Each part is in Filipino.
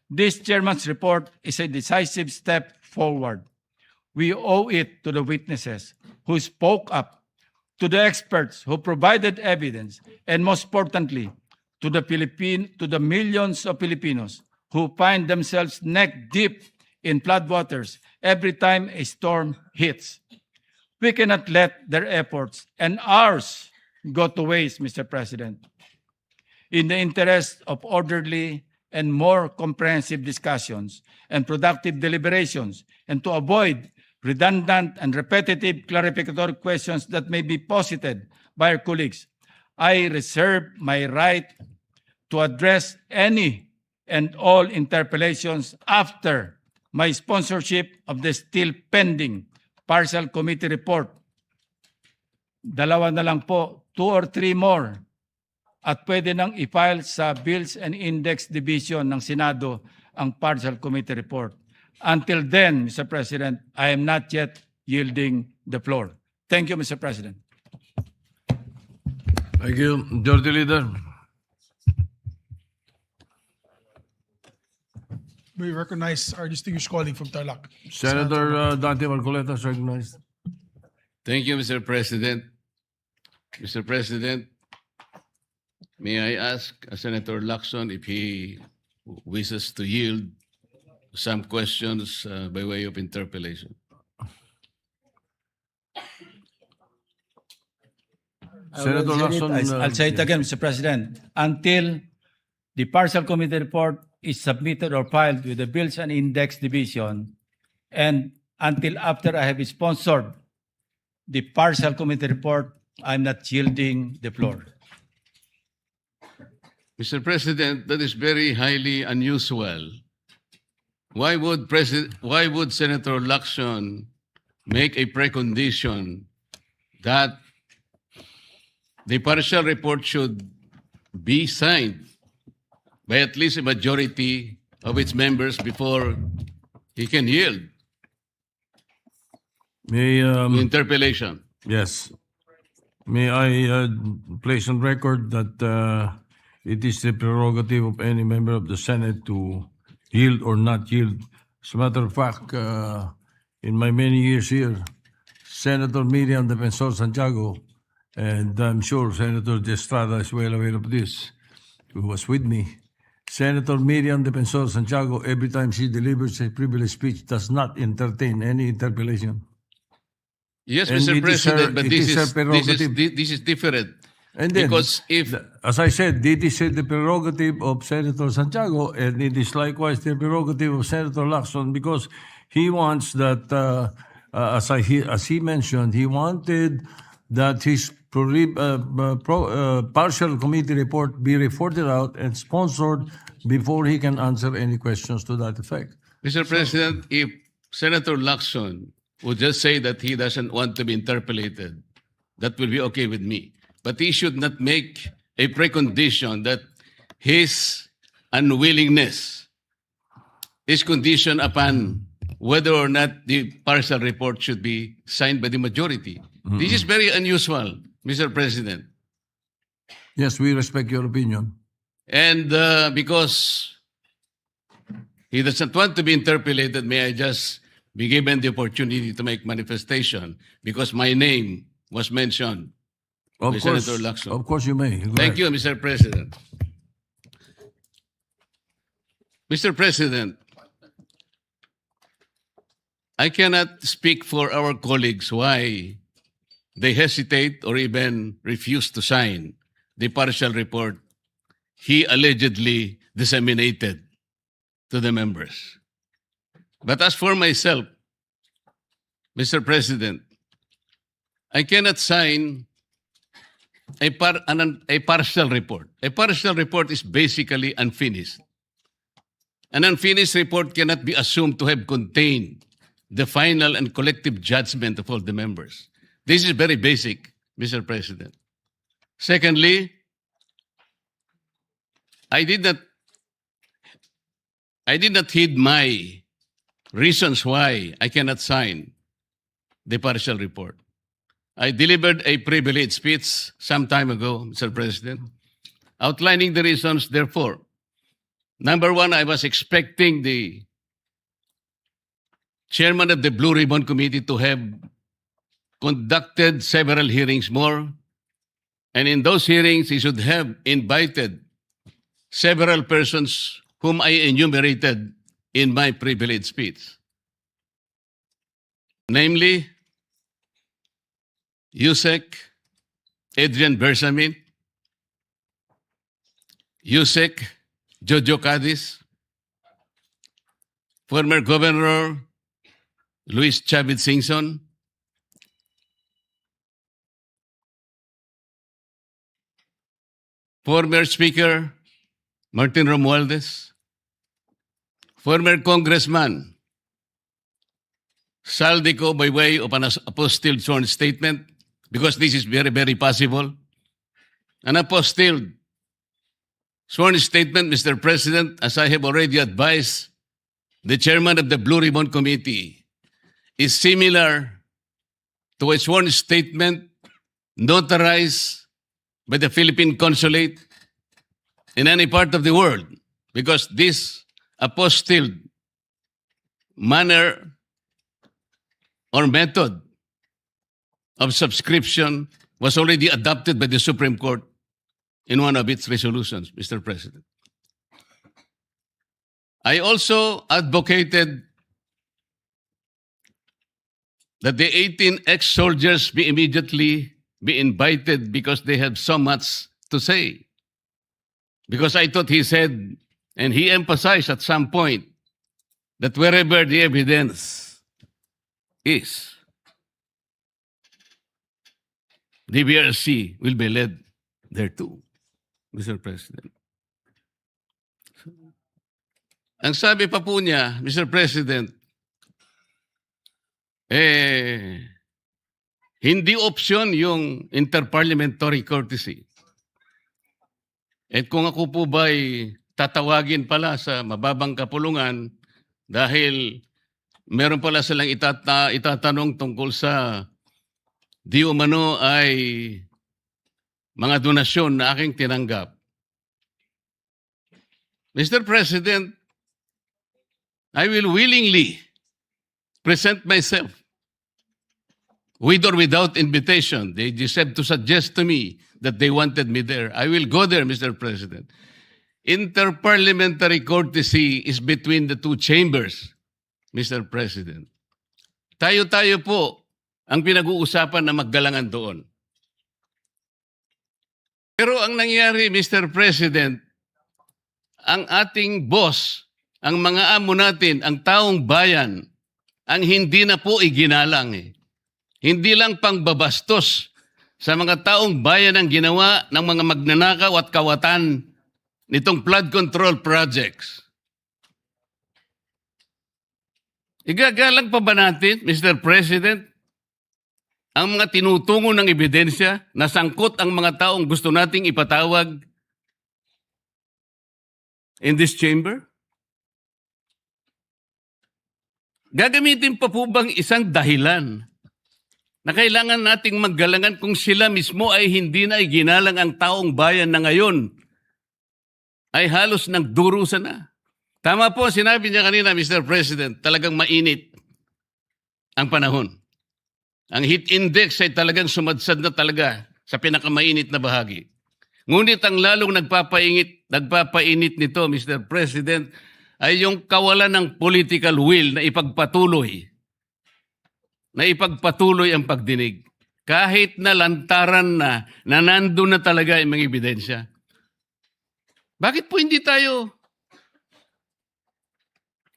This chairman's report is a decisive step forward. We owe it to the witnesses who spoke up, to the experts who provided evidence, and most importantly, to the millions of Filipinos who find themselves neck deep in floodwaters every time a storm hits. We cannot let their efforts and ours go to waste, Mr. President. In the interest of orderly and more comprehensive discussions and productive deliberations, and to avoid redundant and repetitive clarificatory questions that may be posited by our colleagues, I reserve my right to address any and all interpellations after my sponsorship of the still pending partial committee report. Dalawa na lang po, 2 or 3 more. At pwede nang i-file sa Bills and Index Division ng Senado ang partial committee report. Until then, Mr. President, I am not yet yielding the floor. Thank you, Mr. President. Thank you. Majority Leader. We recognize our distinguished colleague from Tarlac. Senator Dante Marcoleta is recognized. Thank you, Mr. President. Mr. President, may I ask Senator Lacson if he wishes to yield some questions by way of interpellation? Senator Lacson. I'll say it again, Mr. President. Until the partial committee report is submitted or filed with the Bills and Index Division, and until after I have sponsored the partial committee report, I'm not yielding the floor. Mr. President, that is very highly unusual. Why would Senator Lacson make a precondition that the partial report should be signed by at least a majority of its members before he can yield May, the interpellation? yes. May I place on record that it is the prerogative of any member of the Senate to yield or not yield. As a matter of fact, in my many years here, Senator Miriam Defensor Santiago, and I'm sure Senator De Estrada is well aware of this, who was with me. Senator Miriam Defensor Santiago, every time she delivers a privileged speech, does not entertain any interpellation. Yes, And Mr. it is President, her- but it is her prerogative. this is different. And then, Because if as I said, it is the prerogative of Senator Santiago, and it is likewise the prerogative of Senator Lacson, because he wants that, as he mentioned, he wanted that his partial committee report be reported out and sponsored before he can answer any questions to that effect. Mr. President, if Senator Lacson would just say that he doesn't want to be interpellated, that will be okay with me. But he should not make a precondition that his unwillingness is conditioned upon whether or not the partial report should be signed by the majority. This is very unusual, Mr. President. Yes, we respect your opinion. And because he doesn't want to be interpellated, may I just be given the opportunity to make manifestation because my name was mentioned. Of by course, Senator Lacson. of course you may. Go Thank ahead. you, Mr. President. Mr. President, I cannot speak for our colleagues why they hesitate or even refuse to sign the partial report he allegedly disseminated to the members. But as for myself, Mr. President, I cannot sign a partial report. A partial report is basically unfinished. An unfinished report cannot be assumed to have contained the final and collective judgment of all the members. This is very basic, Mr. President. Secondly, I did not heed my reasons why I cannot sign the partial report. I delivered a privileged speech some time ago, Mr. President, outlining the reasons, therefore, Number one, I was expecting the chairman of the Blue Ribbon Committee to have conducted several hearings more. And in those hearings, he should have invited several persons whom I enumerated in my privilege speech. Namely, Yusek Adrian Bersamin, Yusek Jojo Cadiz, former Governor Luis Chavez Singson, former Speaker Martin Romualdez, former Congressman Saldico by way of an apostilled sworn statement, because this is very, very possible. An apostilled sworn statement, Mr. President, as I have already advised the chairman of the Blue Ribbon Committee, is similar to a sworn statement notarized by the Philippine Consulate in any part of the world, because this apostilled manner or method of subscription was already adopted by the Supreme Court in one of its resolutions, Mr. President. I also advocated that the 18 ex-soldiers be immediately be invited because they have so much to say. Because I thought he said, and he emphasized at some point, that wherever the evidence is, the BRC will be led thereto, Mr. President. Ang sabi pa po niya, Mr. President, hindi option yung interparliamentary courtesy. At kung ako po ba'y tatawagin pala sa mababang kapulungan dahil meron pala silang itatanong tungkol sa di umano ay mga donasyon na aking tinanggap. Mr. President, I will willingly present myself with or without invitation. They just have to suggest to me that they wanted me there. I will go there, Mr. President. Interparliamentary courtesy is between the two chambers, Mr. President. Tayo-tayo po ang pinag-uusapan na maggalangan doon. Pero ang nangyari, Mr. President, ang ating boss, ang mga amo natin, ang taong bayan, ang hindi na po iginalang eh. Hindi lang pangbabastos sa mga taong bayan ang ginawa ng mga magnanakaw at kawatan nitong flood control projects. Igagalang pa ba natin, Mr. President, ang mga tinutungo ng ebidensya na sangkot ang mga taong gusto nating ipatawag in this chamber? Gagamitin pa po bang isang dahilan na kailangan nating maggalangan kung sila mismo ay hindi na iginalang ang taong bayan na ngayon ay halos nagdurusa na? Tama po, sinabi niya kanina, Mr. President, talagang mainit ang panahon. Ang heat index ay talagang sumadsad na talaga sa pinakamainit na bahagi. Ngunit ang lalong nagpapainit nito, Mr. President, ay yung kawalan ng political will na ipagpatuloy ang pagdinig. Kahit na lantaran na nandun na talaga yung mga ebidensya. Bakit po hindi tayo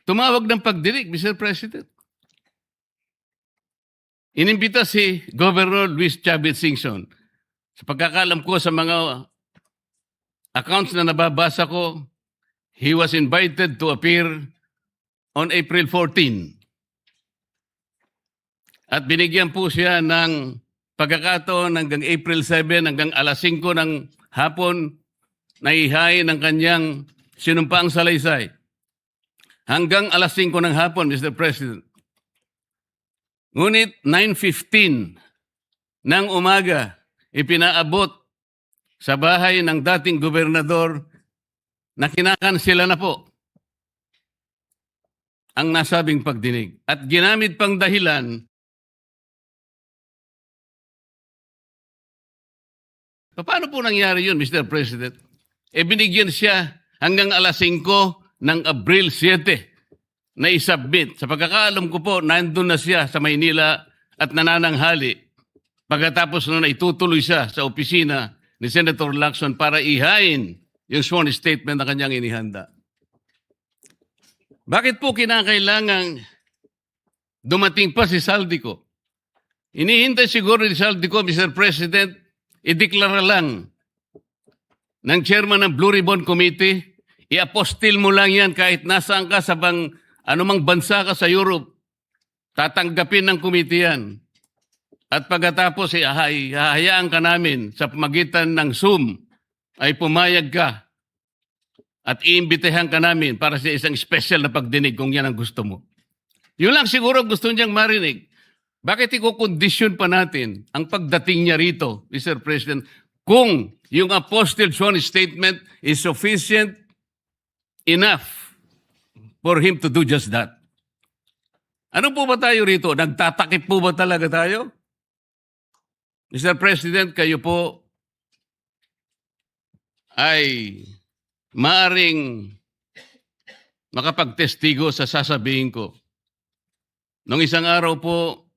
tumawag ng pagdinig, Mr. President? Inimbita si Governor Luis Chavez Singson. Sa pagkakalam ko sa mga accounts na nababasa ko, he was invited to appear on April 14. At binigyan po siya ng pagkakataon hanggang April 7, hanggang alas 5 ng hapon, na ihain ng kanyang sinumpaang salaysay. Hanggang alas 5 ng hapon, Mr. President. Ngunit 9:15 ng umaga, ipinaabot sa bahay ng dating gobernador na kinakansela na po ang nasabing pagdinig at ginamit pang dahilan paano po nangyari yun, Mr. President? Binigyan siya hanggang alas 5 ng Abril 7 na isubmit. Sa pagkakaalam ko po, nandun na siya sa Maynila at nanananghali. Pagkatapos nun, itutuloy siya sa opisina ni Senator Lacson para ihain yung sworn statement na kanyang inihanda. Bakit po kinakailangang dumating pa si Saldico? Inihintay siguro ni Saldico, Mr. President, ideklara lang ng chairman ng Blue Ribbon Committee, i-apostil mo lang yan kahit nasaan ka sa anumang bansa ka sa Europe, tatanggapin ng committee yan. At pagkatapos, hahayaan ka namin sa pamagitan ng Zoom ay pumayag ka at iimbitehan ka namin para sa isang special na pagdinig kung yan ang gusto mo. Yun lang siguro gusto niyang marinig. Bakit ikukondisyon pa natin ang pagdating niya rito, Mr. President, kung yung apostle sworn statement is sufficient enough for him to do just that? Ano po ba tayo rito? Nagtatakip po ba talaga tayo? Mr. President, kayo po ay maaring makapagtestigo sa sasabihin ko. Nung isang araw po,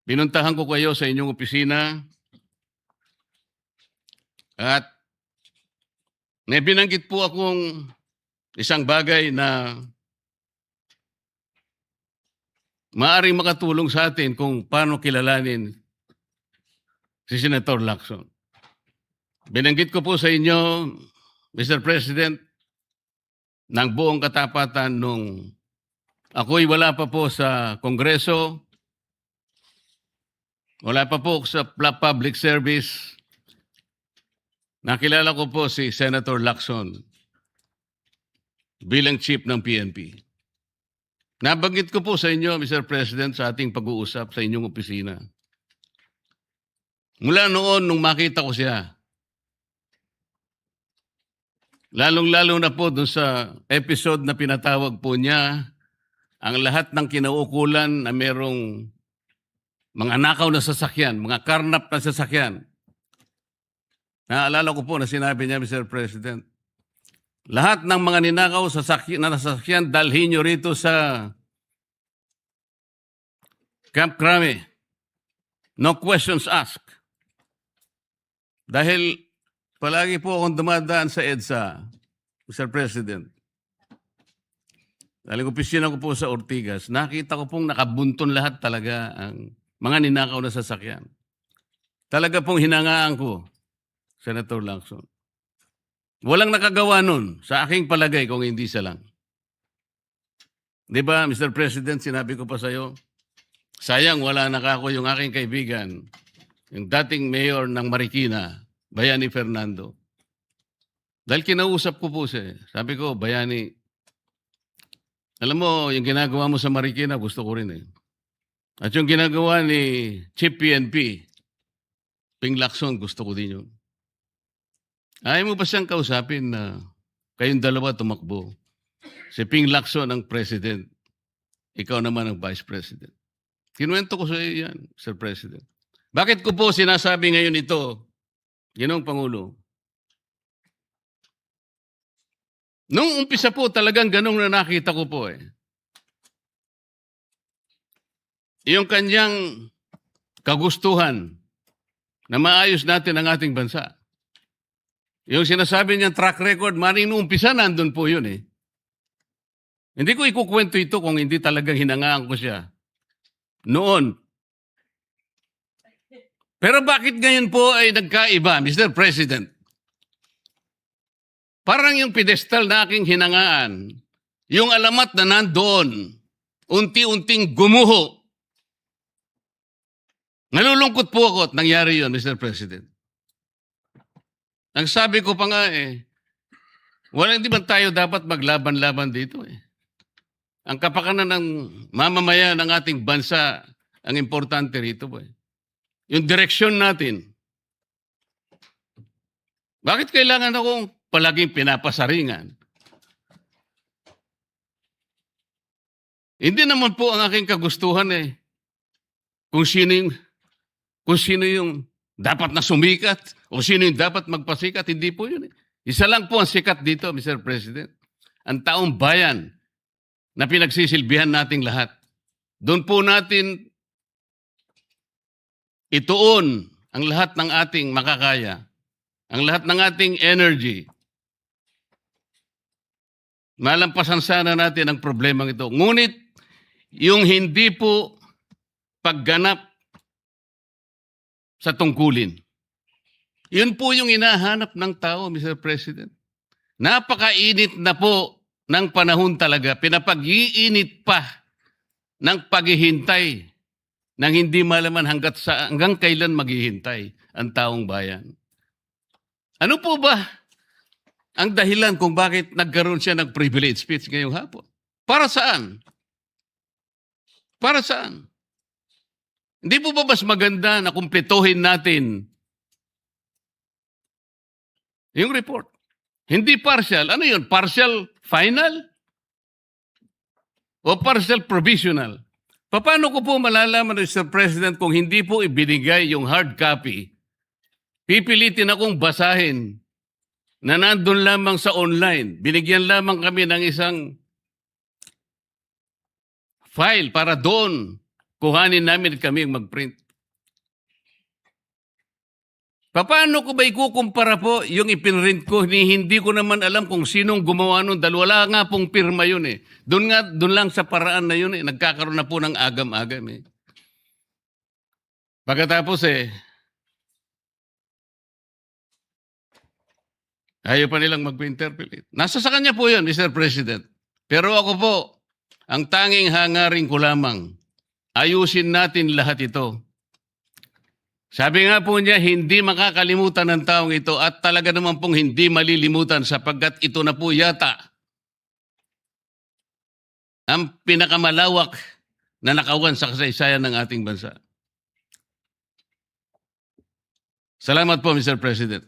pinuntahan ko kayo sa inyong opisina at may binanggit po akong isang bagay na maaaring makatulong sa atin kung paano kilalanin si Senator Lacson. Binanggit ko po sa inyo, Mr. President, ng buong katapatan nung ako'y wala pa po sa Kongreso, wala pa po sa public service. Nakilala ko po si Senator Lacson bilang chief ng PNP. Nabanggit ko po sa inyo, Mr. President, sa ating pag-uusap sa inyong opisina. Mula noon, nung makita ko siya, lalong-lalo na po doon sa episode na pinatawag po niya, ang lahat ng kinaukulan na merong mga nakaw na sasakyan, mga karnap na sasakyan. Naalala ko po na sinabi niya, Mr. President, lahat ng mga ninakaw na sasakyan, dalhin nyo rito sa Camp Crame. No questions asked. Dahil palagi po akong dumadaan sa EDSA, Mr. President. Dahil opisina ko po sa Ortigas, nakita ko pong nakabunton lahat talaga ang mga ninakaw na sasakyan. Talaga pong hinangaan ko, Senator Lacson. Walang nakagawa nun sa aking palagay kung hindi siya lang. Di ba, Mr. President, sinabi ko pa sa'yo, sayang wala na ako yung aking kaibigan, yung dating mayor ng Marikina, Bayani Fernando. Dahil kinausap ko po siya. Sabi ko, Bayani, alam mo, yung ginagawa mo sa Marikina, gusto ko rin eh. At yung ginagawa ni Chief PNP, Ping Lacson, gusto ko din yun. Ayaw mo ba siyang kausapin na kayong dalawa tumakbo? Si Ping Lacson ang president. Ikaw naman ang vice president. Kinuwento ko sa iyo yan, Sir President. Bakit ko po sinasabi ngayon ito, Ginoong Pangulo? Nung umpisa po talagang ganong na nakita ko po eh. Yung kanyang kagustuhan na maayos natin ang ating bansa. Yung sinasabi niyang track record, maring nung umpisa nandun po yun eh. Hindi ko ikukwento ito kung hindi talagang hinangaan ko siya. Noon. Pero bakit ngayon po ay nagkaiba, Mr. President? Parang yung pedestal na aking hinangaan, yung alamat na nandoon, unti-unting gumuho. Nalulungkot po ako at nangyari yun, Mr. President. Ang sabi ko pa nga eh, hindi ba tayo dapat maglaban-laban dito eh. Ang kapakanan ng mamamayan ng ating bansa, ang importante rito po eh. Yung direksyon natin. Bakit kailangan akong palaging pinapasaringan. Hindi naman po ang aking kagustuhan kung sino yung dapat na sumikat o sino yung dapat magpasikat. Hindi po yun. Isa lang po ang sikat dito, Mr. President. Ang taong bayan na pinagsisilbihan nating lahat. Doon po natin ituon ang lahat ng ating makakaya, ang lahat ng ating energy. Malampasan sana natin ang problemang ito. Ngunit, yung hindi po pagganap sa tungkulin. Yun po yung hinahanap ng tao, Mr. President. Napakainit na po ng panahon talaga. Pinapag-iinit pa ng paghihintay nang hindi malaman hanggang kailan maghihintay ang taong bayan. Ano po ba ang dahilan kung bakit nagkaroon siya ng privilege speech ngayong hapon? Para saan? Para saan? Hindi po ba mas maganda na kumpletuhin natin yung report? Hindi partial. Ano yun? Partial final? O partial provisional? Paano ko po malalaman, Mr. President, kung hindi po ibinigay yung hard copy? Pipilitin akong basahin na nandun lamang sa online. Binigyan lamang kami ng isang file para doon kuhanin namin at kami mag-print. Paano ko ba ikukumpara po yung ipinrint ko? Hindi ko naman alam kung sinong gumawa nun dahil wala nga pong pirma yun eh. Doon lang sa paraan na yun eh. Nagkakaroon na po ng agam-agam eh. Pagkatapos ayaw pa nilang mag-interpolate. Nasa sa kanya po yun, Mr. President. Pero ako po, ang tanging hangarin ko lamang, ayusin natin lahat ito. Sabi nga po niya, hindi makakalimutan ng taong ito at talaga naman pong hindi malilimutan sapagkat ito na po yata ang pinakamalawak na nakawan sa kasaysayan ng ating bansa. Salamat po, Mr. President.